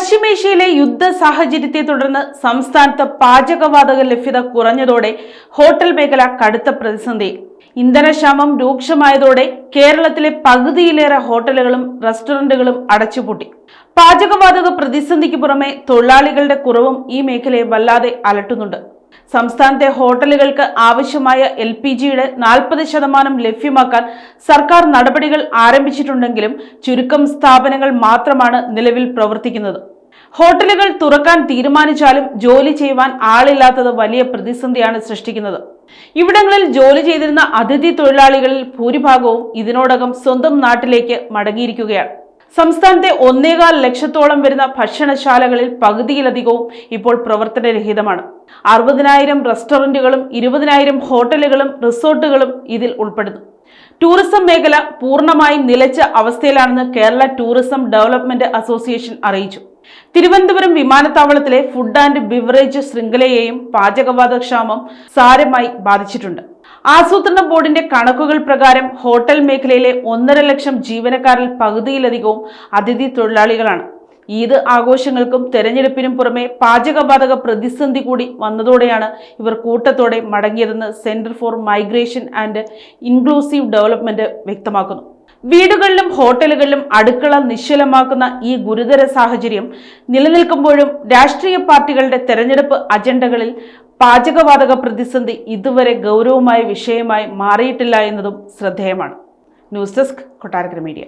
പശ്ചിമേഷ്യയിലെ യുദ്ധ സാഹചര്യത്തെ തുടർന്ന് സംസ്ഥാനത്ത് പാചകവാതക ലഭ്യത കുറഞ്ഞതോടെ ഹോട്ടൽ മേഖല കടുത്ത പ്രതിസന്ധിയിൽ. ഇന്ധനക്ഷാമം രൂക്ഷമായതോടെ കേരളത്തിലെ പകുതിയിലേറെ ഹോട്ടലുകളും റെസ്റ്റോറന്റുകളും അടച്ചുപൂട്ടി. പാചകവാതക പ്രതിസന്ധിക്ക് പുറമെ തൊഴിലാളികളുടെ കുറവും ഈ മേഖലയെ വല്ലാതെ അലട്ടുന്നുണ്ട്. സംസ്ഥാനത്തെ ഹോട്ടലുകൾക്ക് ആവശ്യമായ LPGയുടെ 40% ലഭ്യമാക്കാൻ സർക്കാർ നടപടികൾ ആരംഭിച്ചിട്ടുണ്ടെങ്കിലും ചുരുക്കം സ്ഥാപനങ്ങൾ മാത്രമാണ് നിലവിൽ പ്രവർത്തിക്കുന്നത്. ഹോട്ടലുകൾ തുറക്കാൻ തീരുമാനിച്ചാലും ജോലി ചെയ്യുവാൻ ആളില്ലാത്തത് വലിയ പ്രതിസന്ധിയാണ് സൃഷ്ടിക്കുന്നത്. ഇവിടങ്ങളിൽ ജോലി ചെയ്തിരുന്ന അതിഥി തൊഴിലാളികളിൽ ഭൂരിഭാഗവും ഇതിനോടകം സ്വന്തം നാട്ടിലേക്ക് മടങ്ങിയിരിക്കുകയാണ്. സംസ്ഥാനത്തെ 1.25 ലക്ഷത്തോളം വരുന്ന ഭക്ഷണശാലകളിൽ പകുതിയിലധികവും ഇപ്പോൾ പ്രവർത്തനരഹിതമാണ്. 60,000 റെസ്റ്റോറന്റുകളും 20,000 ഹോട്ടലുകളും റിസോർട്ടുകളും ഇതിൽ ഉൾപ്പെടുന്നു. ടൂറിസം മേഖല പൂർണ്ണമായും നിലച്ച അവസ്ഥയിലാണെന്ന് കേരള ടൂറിസം ഡെവലപ്മെന്റ് അസോസിയേഷൻ അറിയിച്ചു. തിരുവനന്തപുരം വിമാനത്താവളത്തിലെ ഫുഡ് ആൻഡ് ബിവറേജ് ശൃംഖലയെയും പാചകവാതകക്ഷാമം സാരമായി ബാധിച്ചിട്ടുണ്ട്. ആസൂത്രണ ബോർഡിന്റെ കണക്കുകൾ പ്രകാരം ഹോട്ടൽ മേഖലയിലെ 1.5 ലക്ഷം ജീവനക്കാരിൽ പകുതിയിലധികവും അതിഥി തൊഴിലാളികളാണ്. ഈദ് ആഘോഷങ്ങൾക്കും തെരഞ്ഞെടുപ്പിനും പുറമെ പാചകവാതക പ്രതിസന്ധി കൂടി വന്നതോടെയാണ് ഇവർ കൂട്ടത്തോടെ മടങ്ങിയതെന്ന് centre for migration and inclusive development വ്യക്തമാക്കുന്നു. വീടുകളിലും ഹോട്ടലുകളിലും അടുക്കള നിശ്ചലമാക്കുന്ന ഈ ഗുരുതര സാഹചര്യം നിലനിൽക്കുമ്പോഴും രാഷ്ട്രീയ പാർട്ടികളുടെ തെരഞ്ഞെടുപ്പ് അജണ്ടകളിൽ പാചകവാതക പ്രതിസന്ധി ഇതുവരെ ഗൗരവമായ വിഷയമായി മാറിയിട്ടില്ല എന്നതും ശ്രദ്ധേയമാണ്. News desk, Kottarakkara media.